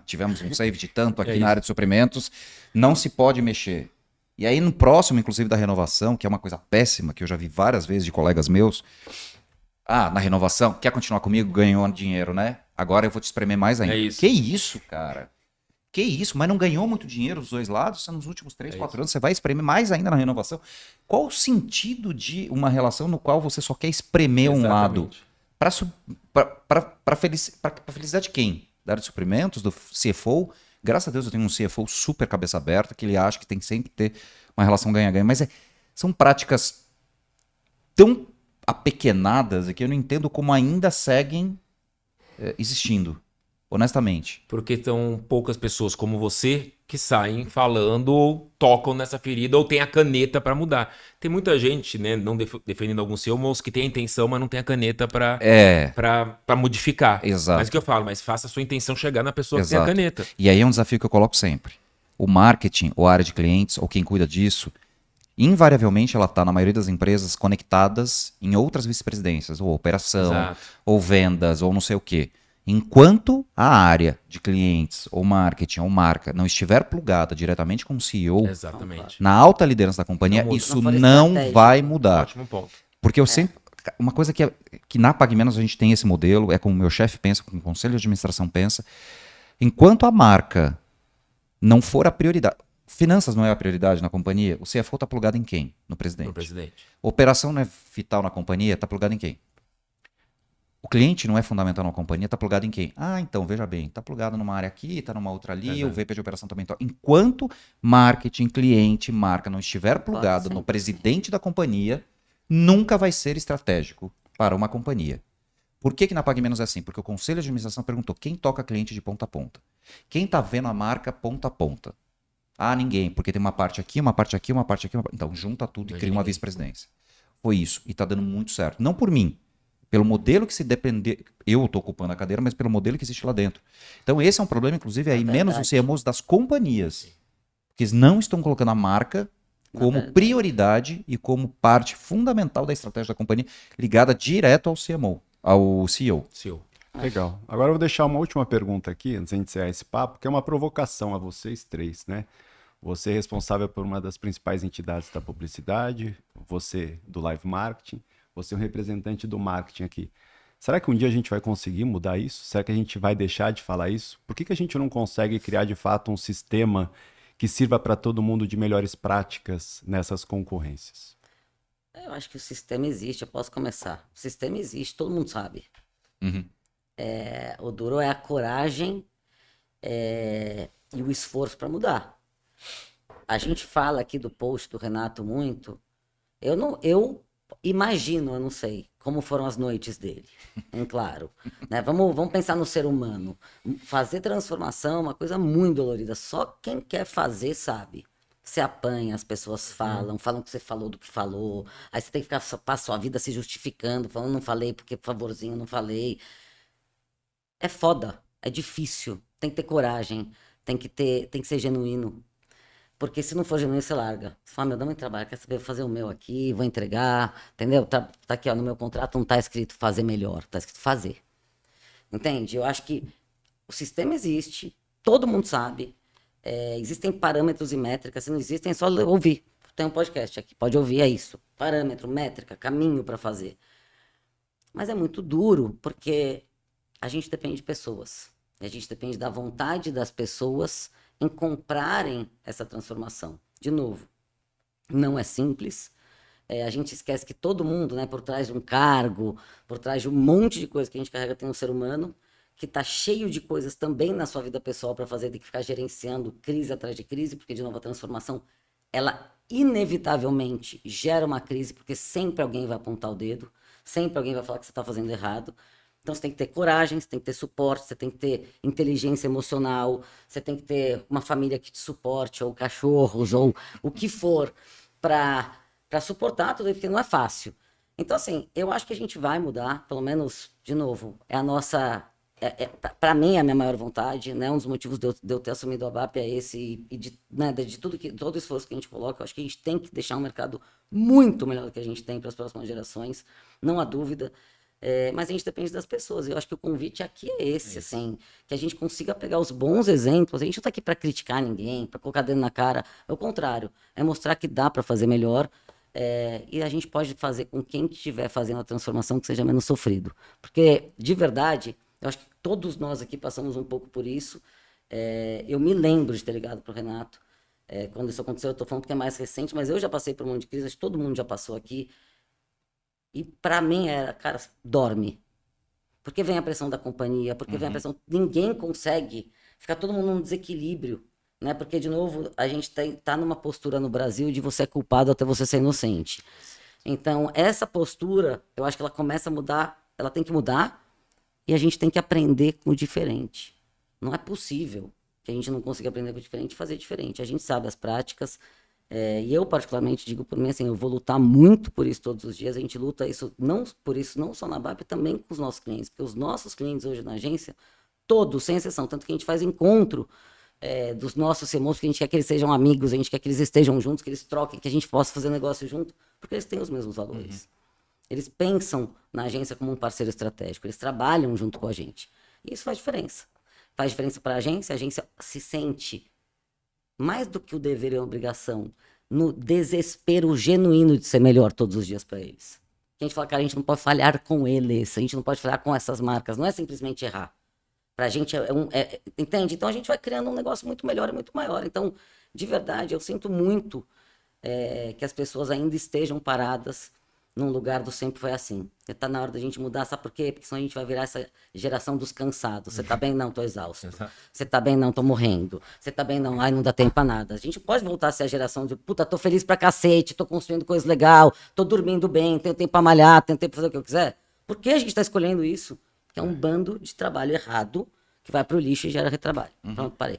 tivemos um save de tanto aqui na área de suprimentos, não se pode mexer. E aí no próximo, inclusive da renovação, que é uma coisa péssima, que eu já vi várias vezes de colegas meus, na renovação, quer continuar comigo? Ganhou dinheiro, né? Agora eu vou te espremer mais ainda. É isso. Que isso, cara? Que isso? Mas não ganhou muito dinheiro dos dois lados? Nos últimos 3, 4 anos, você vai espremer mais ainda na renovação? Qual o sentido de uma relação no qual você só quer espremer um lado? Para felicidade de quem? Da área de suprimentos, do CFO? Graças a Deus eu tenho um CFO super cabeça aberta, que ele acha que tem que sempre ter uma relação ganha-ganha. Mas são práticas tão apequenadas que eu não entendo como ainda seguem existindo, honestamente. Porque são poucas pessoas como você que saem falando ou tocam nessa ferida ou tem a caneta para mudar. Tem muita gente, né, não defendendo alguns CEOs, que tem a intenção, mas não tem a caneta para modificar. Exato. Mas o que eu falo, mas faça a sua intenção chegar na pessoa que tem a caneta. E aí é um desafio que eu coloco sempre. O marketing, ou a área de clientes, ou quem cuida disso, invariavelmente ela está, na maioria das empresas, conectadas em outras vice-presidências, ou operação, ou vendas, ou não sei o quê. Enquanto a área de clientes, ou marketing, ou marca, não estiver plugada diretamente com o CEO, na alta liderança da companhia, isso não vai mudar. Ótimo ponto. Porque eu sempre... Uma coisa que na PagMenos a gente tem esse modelo, é como o meu chefe pensa, como o conselho de administração pensa. Enquanto a marca não for a prioridade, finanças não é a prioridade na companhia, o CFO está plugado em quem? No presidente. No presidente. Operação não é vital na companhia, está plugado em quem? O cliente não é fundamental na companhia, está plugado em quem? Ah, então, veja bem, está plugado numa área aqui, está numa outra ali, o VP de operação também está. Enquanto marketing, cliente, marca não estiver plugado no presidente da companhia, nunca vai ser estratégico para uma companhia. Por que na PagMenos é assim? Porque o conselho de administração perguntou quem toca cliente de ponta a ponta. Quem está vendo a marca ponta a ponta? Ah, ninguém, porque tem uma parte aqui, uma parte aqui, uma parte aqui. Então, junta tudo e cria uma vice-presidência. Foi isso. E está dando muito certo. Não por mim. Pelo modelo que se depender. Eu estou ocupando a cadeira, mas pelo modelo que existe lá dentro. Então, esse é um problema, inclusive, aí menos os CMOs das companhias. Que não estão colocando a marca como prioridade e como parte fundamental da estratégia da companhia, ligada direto ao CMO, ao CEO. Legal. Agora eu vou deixar uma última pergunta aqui, antes de encerrar esse papo, que é uma provocação a vocês três, né? Você é responsável por uma das principais entidades da publicidade, você do live marketing, você é um representante do marketing aqui. Será que um dia a gente vai conseguir mudar isso? Será que a gente vai deixar de falar isso? Por que a gente não consegue criar de fato um sistema que sirva para todo mundo de melhores práticas nessas concorrências? Eu acho que o sistema existe, eu posso começar. O sistema existe, todo mundo sabe. Uhum. O duro é a coragem e o esforço para mudar. A gente fala aqui do post do Renato muito. Eu imagino, eu não sei, como foram as noites dele. Claro. Né? Vamos pensar no ser humano. Fazer transformação é uma coisa muito dolorida. Só quem quer fazer sabe. Você apanha, as pessoas falam que você falou do que falou. Aí você tem que passar a sua vida se justificando, falando não falei porque, por favorzinho, não falei. É foda, é difícil. Tem que ter coragem, tem que ser genuíno. Porque se não for genuíno, você larga. Você fala, meu, dá muito trabalho, quer saber, vou fazer o meu aqui, vou entregar, entendeu? Tá aqui, ó, no meu contrato não tá escrito fazer melhor, tá escrito fazer. Entende? Eu acho que o sistema existe, todo mundo sabe, existem parâmetros e métricas, se não existem é só ouvir. Tem um podcast aqui, pode ouvir, é isso. Parâmetro, métrica, caminho para fazer. Mas é muito duro, porque a gente depende de pessoas. A gente depende da vontade das pessoas em comprarem essa transformação. De novo, não é simples. A gente esquece que todo mundo, né, por trás de um cargo, por trás de um monte de coisa que a gente carrega, tem um ser humano que está cheio de coisas também na sua vida pessoal para fazer, tem que ficar gerenciando crise atrás de crise, porque, de novo, a transformação, ela inevitavelmente gera uma crise, porque sempre alguém vai apontar o dedo, sempre alguém vai falar que você está fazendo errado. Então você tem que ter coragem, você tem que ter suporte, você tem que ter inteligência emocional, você tem que ter uma família que te suporte, ou cachorros, ou o que for, para suportar tudo, porque não é fácil. Então, assim, eu acho que a gente vai mudar, pelo menos, de novo, é a nossa... para mim, é a minha maior vontade, né? Um dos motivos de eu ter assumido a VAP é esse, e de todo o esforço que a gente coloca, eu acho que a gente tem que deixar um mercado muito melhor do que a gente tem para as próximas gerações, não há dúvida. Mas a gente depende das pessoas. Eu acho que o convite aqui é esse, assim, que a gente consiga pegar os bons exemplos. A gente não está aqui para criticar ninguém, para colocar dedo na cara. É o contrário, é mostrar que dá para fazer melhor. E a gente pode fazer com quem estiver fazendo a transformação que seja menos sofrido. Porque, de verdade, eu acho que todos nós aqui passamos um pouco por isso. Eu me lembro de ter ligado para o Renato. Quando isso aconteceu, eu estou falando que é mais recente, mas eu já passei por um monte de crise, acho que todo mundo já passou aqui. E pra mim era, cara, dorme. Porque vem a pressão da companhia, porque vem a pressão... Ninguém consegue ficar todo mundo num desequilíbrio, né? Porque, de novo, a gente tá numa postura no Brasil de você é culpado até você ser inocente. Então, essa postura, eu acho que ela começa a mudar, ela tem que mudar e a gente tem que aprender com o diferente. Não é possível que a gente não consiga aprender com o diferente e fazer diferente. A gente sabe as práticas... e eu, particularmente, digo por mim assim, eu vou lutar muito por isso todos os dias. A gente luta por isso não só na VAP, também com os nossos clientes. Porque os nossos clientes hoje na agência, todos, sem exceção, tanto que a gente faz encontro dos nossos CMOs, que a gente quer que eles sejam amigos, a gente quer que eles estejam juntos, que eles troquem, que a gente possa fazer negócio junto, porque eles têm os mesmos valores. Eles pensam na agência como um parceiro estratégico, eles trabalham junto com a gente. E isso faz diferença. Faz diferença para a agência se sente... mais do que o dever e a obrigação, no desespero genuíno de ser melhor todos os dias para eles. A gente fala, cara, a gente não pode falhar com eles, a gente não pode falhar com essas marcas, não é simplesmente errar. Pra gente entende? Então a gente vai criando um negócio muito melhor e muito maior. Então, de verdade, eu sinto muito que as pessoas ainda estejam paradas num lugar do sempre foi assim. Tá na hora da gente mudar, sabe por quê? Porque senão a gente vai virar essa geração dos cansados. Você tá bem? Não, tô exausto. Você tá bem? Não, tô morrendo. Você tá bem? Não, ai, não dá tempo pra nada. A gente pode voltar a ser a geração de, puta, tô feliz pra cacete, tô construindo coisa legal, tô dormindo bem, tenho tempo pra malhar, tenho tempo pra fazer o que eu quiser. Por que a gente tá escolhendo isso? Que é um bando de trabalho errado que vai pro lixo e gera retrabalho. Pronto, parei.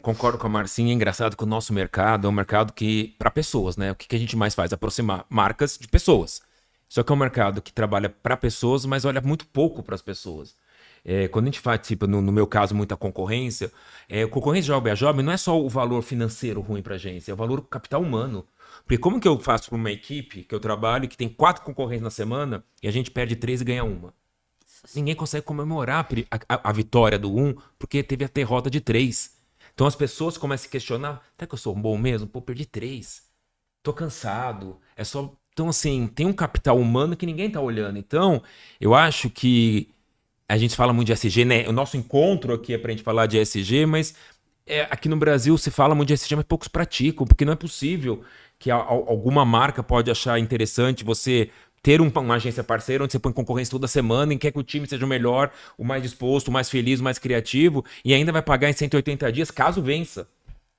Concordo com a Marcinha, é engraçado que o nosso mercado é um mercado que, para pessoas, né? O que a gente mais faz? Aproximar marcas de pessoas. Só que é um mercado que trabalha para pessoas, mas olha muito pouco para as pessoas. Quando a gente participa, no meu caso, muita concorrência, concorrência job a job não é só o valor financeiro ruim para a agência, é o valor capital humano. Porque como que eu faço para uma equipe que eu trabalho, que tem 4 concorrentes na semana, e a gente perde 3 e ganha uma? Ninguém consegue comemorar a vitória do 1, porque teve a derrota de 3. Então as pessoas começam a se questionar, será que eu sou bom mesmo? Pô, perdi 3. Tô cansado. É só... Então, assim, tem um capital humano que ninguém tá olhando. Então, eu acho que a gente fala muito de ESG, né? O nosso encontro aqui é pra gente falar de ESG, mas aqui no Brasil se fala muito de ESG, mas poucos praticam, porque não é possível que alguma marca pode achar interessante você ter uma agência parceira onde você põe concorrência toda semana e quer que o time seja o melhor, o mais disposto, o mais feliz, o mais criativo, e ainda vai pagar em 180 dias caso vença.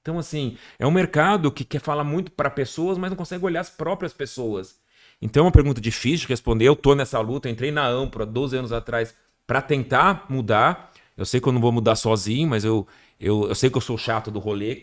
Então, assim, é um mercado que quer falar muito para pessoas, mas não consegue olhar as próprias pessoas. Então, é uma pergunta difícil de responder. Eu tô nessa luta, eu entrei na Ampro há 12 anos atrás para tentar mudar. Eu sei que eu não vou mudar sozinho, mas eu sei que eu sou chato do rolê,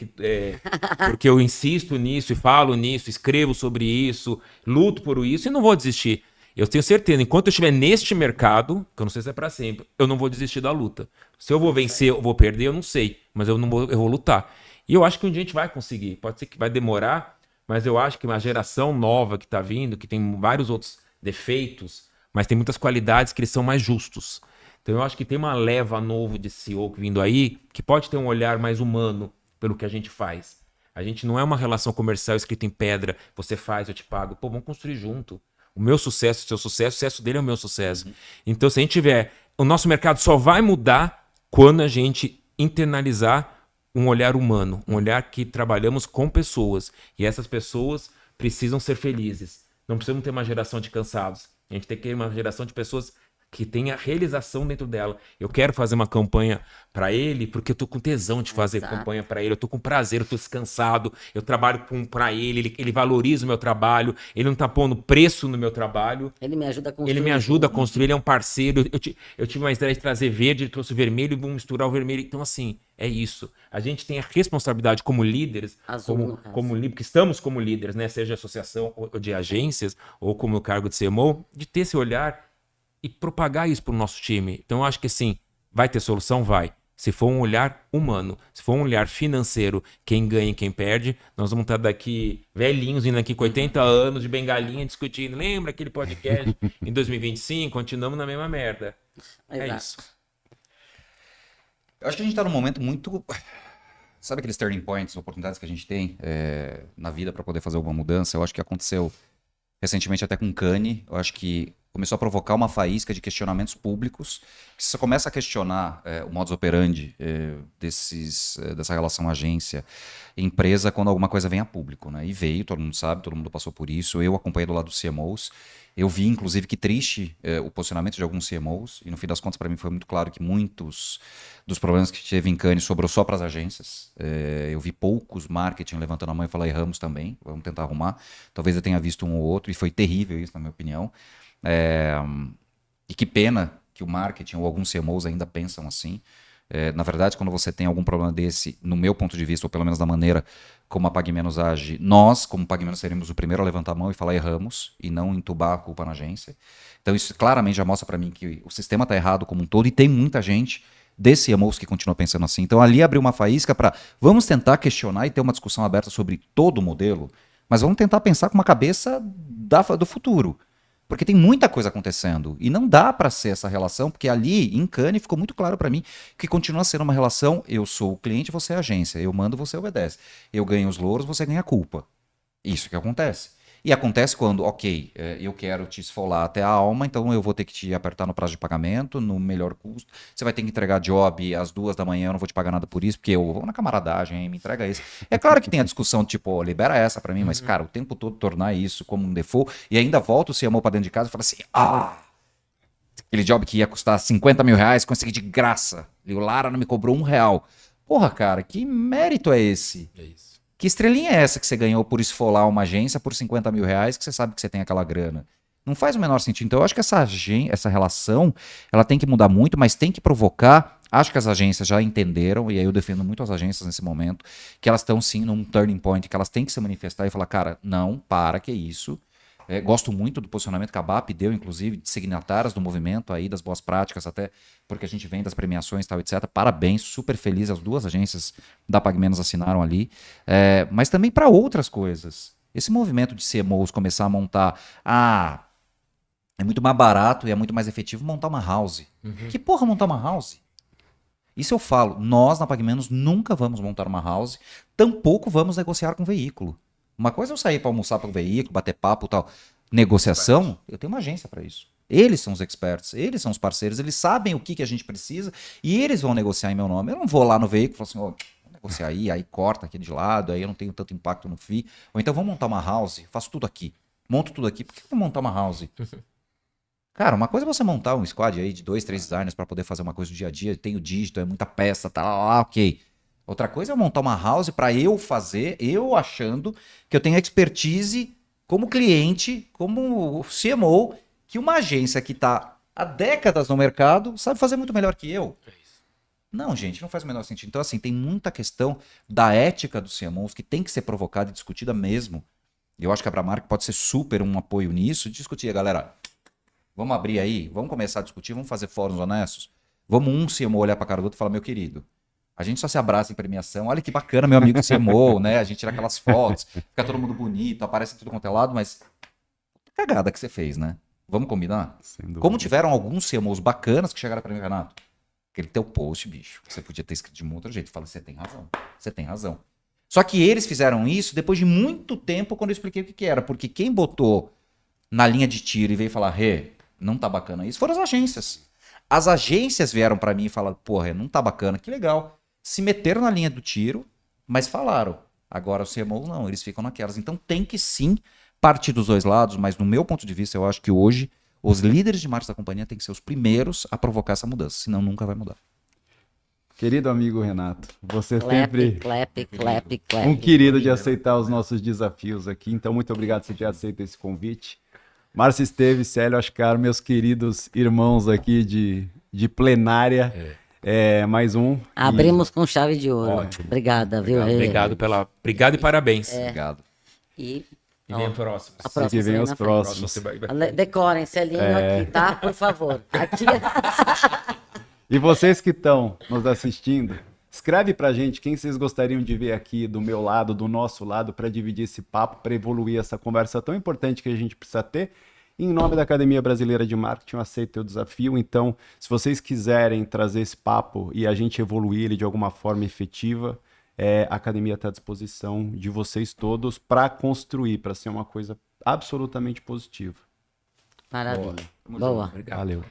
porque eu insisto nisso e falo nisso, escrevo sobre isso, luto por isso e não vou desistir. Eu tenho certeza, enquanto eu estiver neste mercado, que eu não sei se é para sempre, eu não vou desistir da luta. Se eu vou vencer ou vou perder, eu não sei, mas eu vou lutar. E eu acho que um dia a gente vai conseguir. Pode ser que vai demorar, mas eu acho que uma geração nova que está vindo, que tem vários outros defeitos, mas tem muitas qualidades que eles são mais justos. Então eu acho que tem uma leva novo de CEO vindo aí que pode ter um olhar mais humano pelo que a gente faz. A gente não é uma relação comercial escrita em pedra, você faz, eu te pago. Pô, vamos construir junto. O meu sucesso, o seu sucesso, o sucesso dele é o meu sucesso. Então se a gente tiver... O nosso mercado só vai mudar quando a gente internalizar um olhar humano, um olhar que trabalhamos com pessoas. E essas pessoas precisam ser felizes. Não precisamos ter uma geração de cansados. A gente tem que ter uma geração de pessoas que tenha realização dentro dela. Eu quero fazer uma campanha para ele porque eu tô com tesão de fazer campanha para ele, eu tô com prazer, eu tô descansado, eu trabalho para ele valoriza o meu trabalho, ele não tá pondo preço no meu trabalho. Ele me ajuda a construir. Ele me ajuda a construir, ele é um parceiro. Eu tive uma ideia de trazer verde, ele trouxe vermelho e vamos misturar o vermelho. Então, assim, é isso. A gente tem a responsabilidade como líderes, como porque estamos como líderes, né? Seja associação ou de agências, ou como cargo de CMO, de ter esse olhar e propagar isso para o nosso time. Então, eu acho que sim, vai ter solução? Vai. Se for um olhar humano, se for um olhar financeiro, quem ganha e quem perde, nós vamos estar daqui velhinhos, indo aqui com 80 anos de bengalinha discutindo. Lembra aquele podcast em 2025? Continuamos na mesma merda. É isso. Eu acho que a gente está num momento muito... Sabe aqueles turning points, oportunidades que a gente tem na vida para poder fazer alguma mudança? Eu acho que aconteceu recentemente até com o Kanye. Eu acho que começou a provocar uma faísca de questionamentos públicos. Você começa a questionar o modus operandi dessa relação agência empresa quando alguma coisa vem a público, né? E veio, todo mundo sabe, todo mundo passou por isso. Eu acompanhei do lado dos CMOs. Eu vi, inclusive, que triste o posicionamento de alguns CMOs. E no fim das contas, para mim, foi muito claro que muitos dos problemas que teve em Cannes sobrou só para as agências. Eu vi poucos marketing levantando a mão e falando, erramos também, vamos tentar arrumar. Talvez eu tenha visto um ou outro, e foi terrível isso, na minha opinião. E que pena que o marketing ou alguns CMOs ainda pensam assim. Na verdade, quando você tem algum problema desse, no meu ponto de vista, ou pelo menos da maneira como a PagMenos age, nós, como PagMenos, seremos o primeiro a levantar a mão e falar erramos, e não entubar a culpa na agência. Então isso claramente já mostra para mim que o sistema está errado como um todo, e tem muita gente desse CMOs que continua pensando assim. Então ali abriu uma faísca para vamos tentar questionar e ter uma discussão aberta sobre todo o modelo, mas vamos tentar pensar com uma cabeça do futuro. Porque tem muita coisa acontecendo e não dá para ser essa relação, porque ali em Cannes ficou muito claro para mim que continua sendo uma relação, eu sou o cliente, você é a agência, eu mando, você obedece. Eu ganho os louros, você ganha a culpa. Isso que acontece. E acontece quando, ok, eu quero te esfolar até a alma, então eu vou ter que te apertar no prazo de pagamento, no melhor custo. Você vai ter que entregar job às 2 da manhã, eu não vou te pagar nada por isso, porque eu vou na camaradagem, hein, me entrega esse. É claro que tem a discussão, tipo, oh, libera essa pra mim, mas, cara, o tempo todo tornar isso como um default, e ainda volta o CMO pra dentro de casa e fala assim, aquele job que ia custar 50 mil reais, consegui de graça. E o Lara não me cobrou R$1. Porra, cara, que mérito é esse? É isso. Que estrelinha é essa que você ganhou por esfolar uma agência por 50 mil reais, que você sabe que você tem aquela grana? Não faz o menor sentido. Então, eu acho que essa relação, ela tem que mudar muito, mas tem que provocar. Acho que as agências já entenderam, e aí eu defendo muito as agências nesse momento, que elas estão sim num turning point, que elas têm que se manifestar e falar, cara, não, para, que isso. Gosto muito do posicionamento que a BAP deu, inclusive, de signatárias do movimento aí, das boas práticas, até porque a gente vem das premiações e tal, etc. Parabéns, super feliz, as 2 agências da PagMenos assinaram ali. Mas também para outras coisas. Esse movimento de CMOs começar a montar, é muito mais barato e é muito mais efetivo montar uma house. Que porra montar uma house? Isso eu falo, nós na PagMenos nunca vamos montar uma house, tampouco vamos negociar com veículo. Uma coisa é eu sair para almoçar para o veículo, bater papo e tal. Negociação, eu tenho uma agência para isso. Eles são os experts, eles são os parceiros, eles sabem o que a gente precisa e eles vão negociar em meu nome. Eu não vou lá no veículo e falar assim, vou negociar aí corta aqui de lado, aí eu não tenho tanto impacto no FII. Ou então vamos montar uma house, faço tudo aqui. Monto tudo aqui, por que eu vou montar uma house? Cara, uma coisa é você montar um squad aí de 2, 3 designers para poder fazer uma coisa do dia a dia, tem o dígito, é muita peça, tá lá, ok. Outra coisa é montar uma house para eu fazer, eu achando que eu tenho expertise como cliente, como CMO, que uma agência que está há décadas no mercado sabe fazer muito melhor que eu. Não, gente, não faz o menor sentido. Então, assim, tem muita questão da ética dos CMOs que tem que ser provocada e discutida mesmo. Eu acho que a Abramark pode ser super um apoio nisso, discutir, galera, vamos abrir aí, vamos começar a discutir, vamos fazer fóruns honestos, vamos um CMO olhar para a cara do outro e falar, meu querido, a gente só se abraça em premiação. Olha que bacana, meu amigo CMO, né? A gente tira aquelas fotos, fica todo mundo bonito, aparece tudo quanto é lado, mas cagada que você fez, né? Vamos combinar? Como tiveram alguns CMOs bacanas que chegaram para mim, Renato, aquele teu post, bicho, você podia ter escrito de um outro jeito. Eu falei, você tem razão, você tem razão. Só que eles fizeram isso depois de muito tempo quando eu expliquei o que era, porque quem botou na linha de tiro e veio falar, não tá bacana isso, foram as agências. As agências vieram para mim e falaram, porra, não tá bacana, que legal. Se meteram na linha do tiro, mas falaram. Agora os CMOs não, eles ficam naquelas. Então tem que sim partir dos dois lados, mas no meu ponto de vista, eu acho que hoje os líderes de marketing da companhia têm que ser os primeiros a provocar essa mudança, senão nunca vai mudar. Querido amigo Renato, você sempre clap. um querido de aceitar os nossos desafios aqui, então muito obrigado por você ter aceito esse convite. Márcio Esteves, Célio Ascar, meus queridos irmãos aqui de plenária. Mais um. Abrimos com chave de ouro. Ótimo. Obrigada, viu? Obrigado e parabéns. Obrigado. E vem o próximo. A próxima Que vem os na próximos. Decorem, selinho aqui, tá? Por favor. Aqui. E vocês que estão nos assistindo, escreve pra gente quem vocês gostariam de ver aqui do meu lado, do nosso lado, para dividir esse papo, para evoluir essa conversa tão importante que a gente precisa ter. Em nome da Academia Brasileira de Marketing, eu aceito o desafio. Então, se vocês quiserem trazer esse papo e a gente evoluir ele de alguma forma efetiva, a academia está à disposição de vocês todos para construir, para ser uma coisa absolutamente positiva. Maravilha. Boa. Obrigado. Valeu.